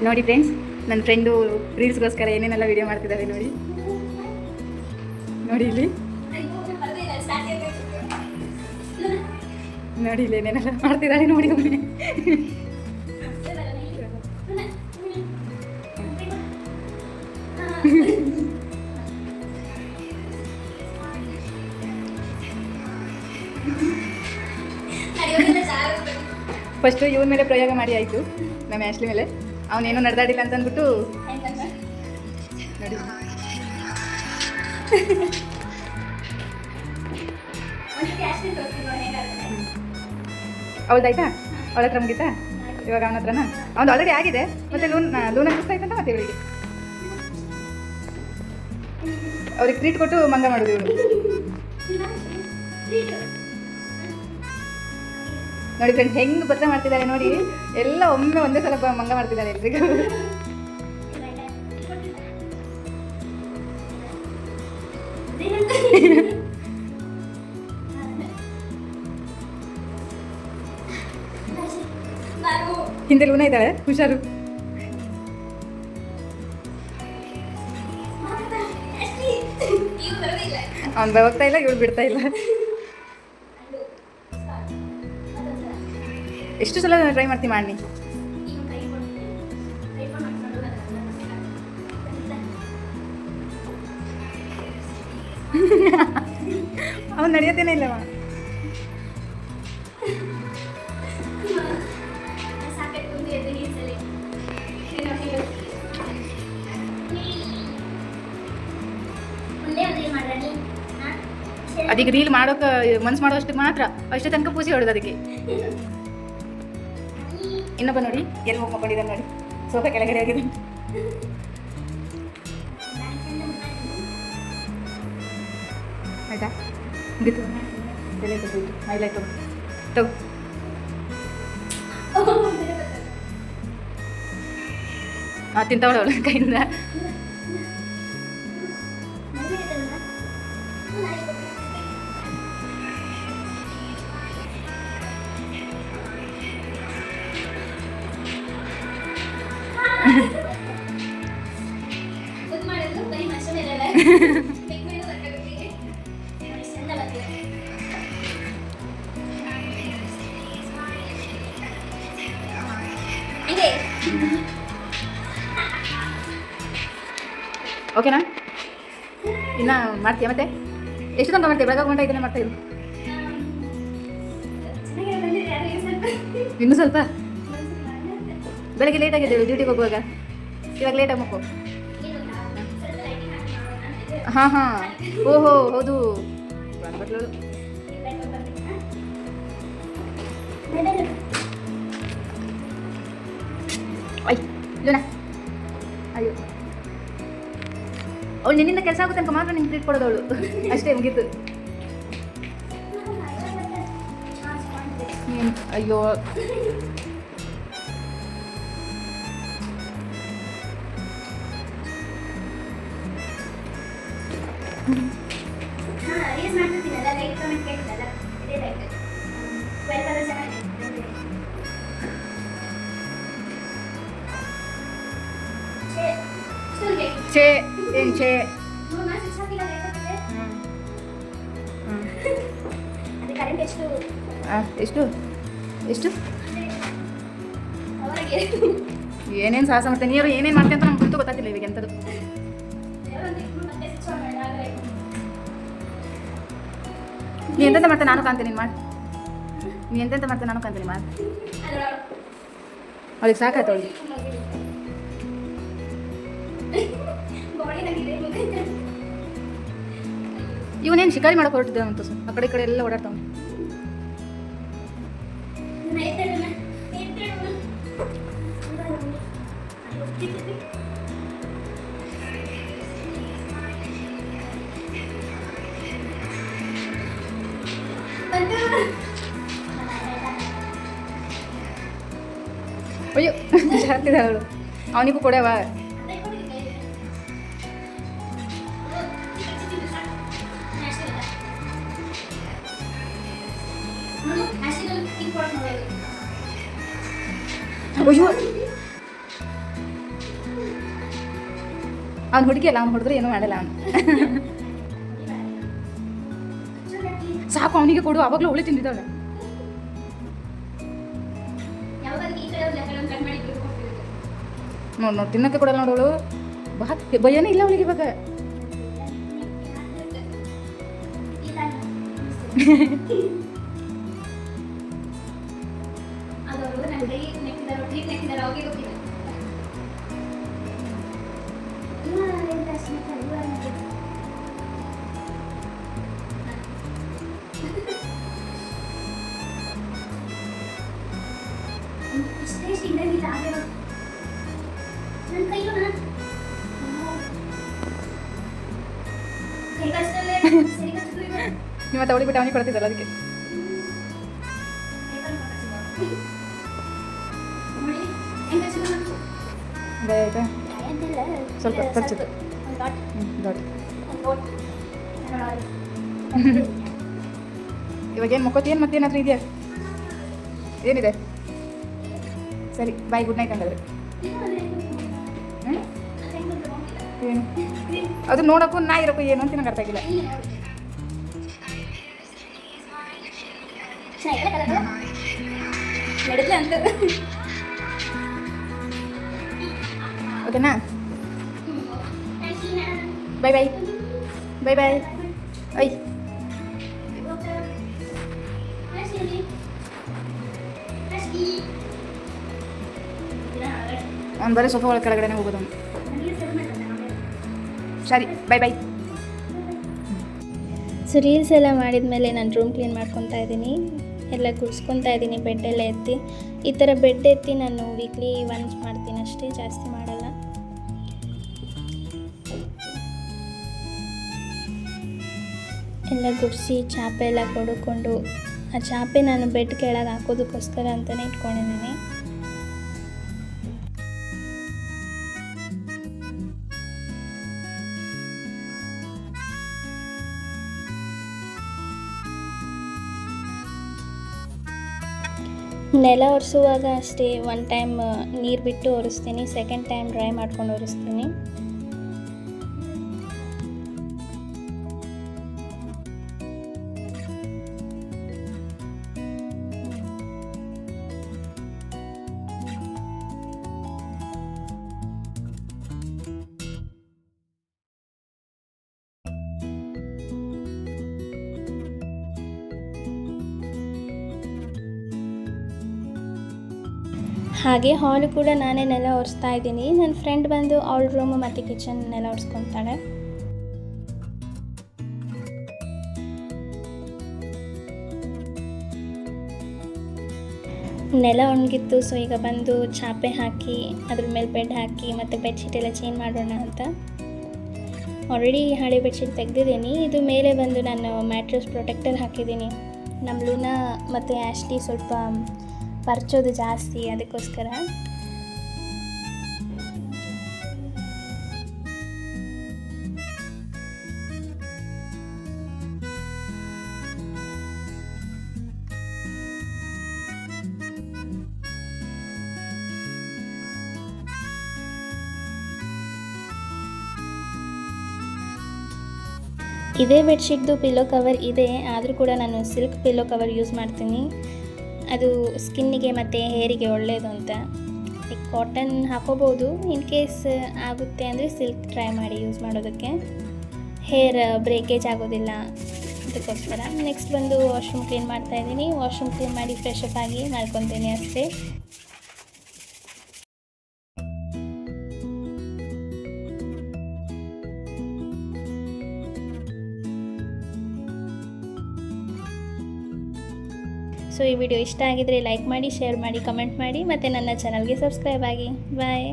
ನೋಡಿ ಫ್ರೆಂಡ್ಸ್, ನನ್ನ ಫ್ರೆಂಡು ರೀಲ್ಸ್ಗೋಸ್ಕರ ಏನೇನೆಲ್ಲ ವೀಡಿಯೋ ಮಾಡ್ತಿದ್ದಾವೆ ನೋಡಿ. ನೋಡಿ ಇಲ್ಲಿ ನೋಡಿ ಇಲ್ಲಿ ಏನೇನೆಲ್ಲ ಮಾಡ್ತಿದ್ದಾಳೆ ನೋಡಿ ಒಮ್ಮೆ. ಫಸ್ಟು ಇವನ ಮೇಲೆ ಪ್ರಯೋಗ ಮಾಡಿ ಆಯಿತು, ನಮ್ಮ ಆ್ಯಶ್ಲಿ ಮೇಲೆ. ಅವನೇನೋ ನಡೆದಾಡಿಲ್ಲ ಅಂತ ಅಂದ್ಬಿಟ್ಟು ನೋಡಿ ಅವಳ್ದಾಯ್ತಾ, ಅವಳ ಹತ್ರ ಮುಗೀತಾ? ಇವಾಗ ಅವನ ಹತ್ರನಾ? ಅವ್ನು ಆಲ್ರೆಡಿ ಆಗಿದೆ, ಮತ್ತೆ ಲೂನ ಆಯ್ತಂತ ಮತ್ತೆ ಇವಳಿಗೆ ಅವ್ರಿಗೆ ಟ್ರೀಟ್ ಕೊಟ್ಟು ಮಂಗ ಮಾಡೋದು ಇವಳು. ನೋಡಿ ಫ್ರೆಂಡ್ಸ್, ಹೆಂಗೆ ಭದ್ರ ಮಾಡ್ತಿದ್ದಾರೆ ನೋಡಿ. ಎಲ್ಲ ಒಮ್ಮೆ ಒಂದೇ ಸಲ ಮಂಗ ಮಾಡ್ತಿದ್ದಾರೆ ಎಲ್ರಿಗೂ. ಹಿಂದೆ ಲೂನ ಇದ್ದಾಳೆ, ಹುಷಾರು. ಅವ್ನು ಹೋಗ್ತಾ ಇಲ್ಲ, ಇವಳು ಬಿಡ್ತಾ ಇಲ್ಲ. ಎಷ್ಟು ಸಲ ಟ್ರೈ ಮಾಡ್ತೀನಿ ಮಾಡಿ. ಅವನು ನಡೆಯೋದೇನೇ ಇಲ್ಲವ. ಅದಕ್ಕೆ ರೀಲ್ ಮಾಡೋಕೆ ಮನ್ಸು ಮಾಡೋಷ್ಟು ಮಾತ್ರ, ಅಷ್ಟೇ ತನಕ ಪೂಸಿ ಹೊಡೆದು ಅದಕ್ಕೆ. ಇನ್ನೊಬ್ಬ ನೋಡಿ ಎಲ್ಲಿ ಹೋಗಿ ಮಕ್ಕೊಂಡಿದ್ದಾನೆ ನೋಡಿ, ಸೋಫಾ ಕೆಳಗಡೆ ಆಗಿದೆ. ಆಯ್ತಾ ಮುಗಿತು, ಹೈಲೈಟ್ ತಗೋ. ತಿಂತವಳ ಅವಳ ಕೈಯಿಂದ. ಓಕೆನಾ? ಇನ್ನು ಮಾಡ್ತೀಯ ಮತ್ತೆ? ಎಷ್ಟು ತನಕ ಮಾಡ್ತೀಯ? ಬೆಳಗ್ಗೆ ಗಂಟೆ ಇದನ್ನೇ ಮಾಡ್ತಾ ಇರು. ಇನ್ನೂ ಸ್ವಲ್ಪ. ಬೆಳಗ್ಗೆ ಲೇಟಾಗಿದ್ದೇವೆ ಡ್ಯೂಟಿಗೆ ಹೋಗುವಾಗ, ಇವಾಗ ಲೇಟಾಗಿ ಮಕ್ಕಳು. ಹಾಂ ಹಾಂ, ಓಹೋ ಹೌದು. ಲೂನಾ, ಅಯ್ಯೋ, ಅವಳು ನಿನ್ನಿಂದ ಕೆಲಸ ಆಗೋ ತನಕ ಮಾತ್ರ ನಿಂಗೆ ಟ್ರೀಟ್ ಕೊಡೋದು ಅವಳು. ಅಷ್ಟೇ, ಮುಗೀತು. ಅಯ್ಯೋ, ಛೇ ಏನು ಛೇ? ಎಷ್ಟು ಎಷ್ಟು ಏನೇನು ಸಾಹಸ ಮಾಡ್ತೇನೆ, ನೀರು ಏನೇನು ಮಾಡ್ತೇನೆ ಅಂತ ನಮ್ಗೆ ಗೊತ್ತು ಗೊತ್ತಾಗ್ತಿಲ್ಲ ಇವಾಗ ಎಂಥದ್ದು. ನೀ ಎಂತೆಂತ ಮಾಡ್ತೇನೆ ನಾನು ಕಾಣ್ತೇನೆ ಮಾಡಿ. ನೀ ಎಂತೆಂತ ಮಾಡ್ತೇನೆ ನಾನು ಕಾಣ್ತೇನೆ ಮಾಡಿ. ಅವಳಿಗೆ ಸಾಕಾಯ್ತು ಅವಳಿಗೆ. ಇವನೇನು ಶಿಕಾರಿ ಮಾಡಕ್ಕೆ ಹೊರಟಿದ್ದೆ ಅಂತ ಸರ್, ಆ ಕಡೆ ಈ ಕಡೆ ಎಲ್ಲ ಓಡಾಡ್ತಾವ. ಅಯ್ಯೋ ಜಾಸ್ತಿದೆ ಅವಳು. ಅವನಿಗೂ ಕೊಡವ. ಅಯ್ಯೋ ಅವ್ನು ಹುಡುಗಿ ಅಲ್ಲ, ಅವ್ನು ಹೊಡೆದ್ರೆ ಏನೂ ಮಾಡಲ್ಲ ಅವನು. ಸಾಕು ಅವನಿಗೆ ಕೊಡು, ಅವಾಗಲೂ ಅವಳೆ ತಿಂದಿದ್ದಾಳೆ. ನೋಡಿ ತಿನ್ನಕ್ಕೆ ಕೊಡಲ್ಲ ನೋಡೋಳು. ಭಯನೇ ಇಲ್ಲ ಅವಳಿಗೆ ಇವಾಗ. ನೀವು ಅವಳಿ ಬಿಟ್ಟು ಅವನಿಗೆ ಕೊಡ್ತಿದ್ದಲ್ಲ ಅದಕ್ಕೆ. ಆಯ್ತಾ ಸ್ವಲ್ಪ ಖರ್ಚಿತ್ತು. ಇವಾಗೇನು ಮಕ್ಕೋತಿ? ಏನು ಮತ್ತೇನಾದರೂ ಇದೆಯಾ? ಏನಿದೆ? ಸರಿ ಬಾಯ್, ಗುಡ್ ನೈಟ್ ಹಂಗಾದ್ರೆ. ಏನು ಅದು ನೋಡೋಕ್ಕೂ ನಾ ಇರೋಕ್ಕೂ ಏನು ಅಂತ ನಂಗೆ ಅರ್ಥ ಆಗಿಲ್ಲ. ಓಕೆನಾ? ಬಾಯ್ ಬಾಯ್ ಬಾಯ್ ಬಾಯ್. ಐ ಅವ್ನು ಬರೀ ಸೋಫಾ ಒಳಗೆ ಕೆಳಗಡೆ ಹೋಗೋದು. ಸರಿ ಬಾಯ್ ಬಾಯ್. ಸೊ ರೀಲ್ಸ್ ಎಲ್ಲ ಮಾಡಿದ್ಮೇಲೆ ನಾನು ರೂಮ್ ಕ್ಲೀನ್ ಮಾಡ್ಕೊತಾ ಇದ್ದೀನಿ, ಎಲ್ಲ ಗುಡಿಸ್ಕೊತಾ ಇದ್ದೀನಿ. ಬೆಡ್ಡೆಲ್ಲ ಎತ್ತಿ, ಈ ಥರ ಬೆಡ್ ಎತ್ತಿ ನಾನು ವೀಕ್ಲಿ ಒನ್ಸ್ ಮಾಡ್ತೀನಿ ಅಷ್ಟೇ, ಜಾಸ್ತಿ ಮಾಡಲ್ಲ. ಎಲ್ಲ ಗುಡಿಸಿ ಚಾಪೆ ಎಲ್ಲ ಕೊಡ್ಕೊಂಡು, ಆ ಚಾಪೆ ನಾನು ಬೆಡ್ ಕೆಳಗೆ ಹಾಕೋದಕ್ಕೋಸ್ಕರ ಅಂತಲೇ ಇಟ್ಕೊಂಡಿದ್ದೀನಿ. ನೆಲ ಒರೆಸುವಾಗ ಅಷ್ಟೇ, ಒನ್ ಟೈಮ್ ನೀರು ಬಿಟ್ಟು ಒರೆಸ್ತೀನಿ, ಸೆಕೆಂಡ್ ಟೈಮ್ ಡ್ರೈ ಮಾಡ್ಕೊಂಡು ಒರೆಸ್ತೀನಿ. ಹಾಗೆ ಹಾಲು ಕೂಡ ನಾನೇ ನೆಲ ಒರೆಸ್ತಾ ಇದ್ದೀನಿ. ನನ್ನ ಫ್ರೆಂಡ್ ಬಂದು ಅವಳ ರೂಮು ಮತ್ತು ಕಿಚನ್ ನೆಲ ಒರೆಸ್ಕೊತಾಳೆ. ನೆಲ ಒಣಗಿತ್ತು, ಸೊ ಈಗ ಬಂದು ಚಾಪೆ ಹಾಕಿ ಅದ್ರ ಮೇಲೆ ಬೆಡ್ ಹಾಕಿ ಮತ್ತು ಬೆಡ್ಶೀಟ್ ಎಲ್ಲ ಚೇಂಜ್ ಮಾಡೋಣ ಅಂತ. ಆಲ್ರೆಡಿ ಹಳೆ ಬೆಡ್ಶೀಟ್ ತೆಗೆದಿದ್ದೀನಿ. ಇದು ಮೇಲೆ ಬಂದು ನಾನು ಮ್ಯಾಟ್ರೆಸ್ ಪ್ರೊಟೆಕ್ಟರ್ ಹಾಕಿದ್ದೀನಿ. ನಮ್ಮ ಲೂನಾ ಮತ್ತು ಆ್ಯಶ್ಲಿ ಸ್ವಲ್ಪ ಪರ್ಚೋದು ಜಾಸ್ತಿ, ಅದಕ್ಕೋಸ್ಕರ. ಇದೇ ಬೆಡ್ಶೀಟ್ದು ಪಿಲ್ಲೋ ಕವರ್ ಇದೆ, ಆದರೂ ಕೂಡ ನಾನು ಸಿಲ್ಕ್ ಪಿಲ್ಲೋ ಕವರ್ ಯೂಸ್ ಮಾಡ್ತೀನಿ. ಅದು ಸ್ಕಿನ್ನಿಗೆ ಮತ್ತು ಹೇರಿಗೆ ಒಳ್ಳೆಯದು ಅಂತ. ಲೈಕ್ ಕಾಟನ್ ಹಾಕೋಬೋದು, ಇನ್ ಕೇಸ್ ಆಗುತ್ತೆ ಅಂದರೆ ಸಿಲ್ಕ್ ಟ್ರೈ ಮಾಡಿ ಯೂಸ್ ಮಾಡೋದಕ್ಕೆ, ಹೇರ್ ಬ್ರೇಕೇಜ್ ಆಗೋದಿಲ್ಲ, ಅದಕ್ಕೋಸ್ಕರ. ನೆಕ್ಸ್ಟ್ ಬಂದು ವಾಶ್ರೂಮ್ ಕ್ಲೀನ್ ಮಾಡ್ತಾಯಿದ್ದೀನಿ. ವಾಶ್ರೂಮ್ ಕ್ಲೀನ್ ಮಾಡಿ ಫ್ರೆಶ್ ಅಪ್ ಆಗಿ ಮಾಡ್ಕೊತೀನಿ ಅಷ್ಟೇ. ಸೊ ಈ ವಿಡಿಯೋ ಇಷ್ಟ ಆಗಿದರೆ ಲೈಕ್ ಮಾಡಿ, ಶೇರ್ ಮಾಡಿ, ಕಮೆಂಟ್ ಮಾಡಿ, ಮತ್ತು ನನ್ನ ಚಾನಲ್ಗೆ ಸಬ್ಸ್ಕ್ರೈಬ್ ಆಗಿ. ಬಾಯ್.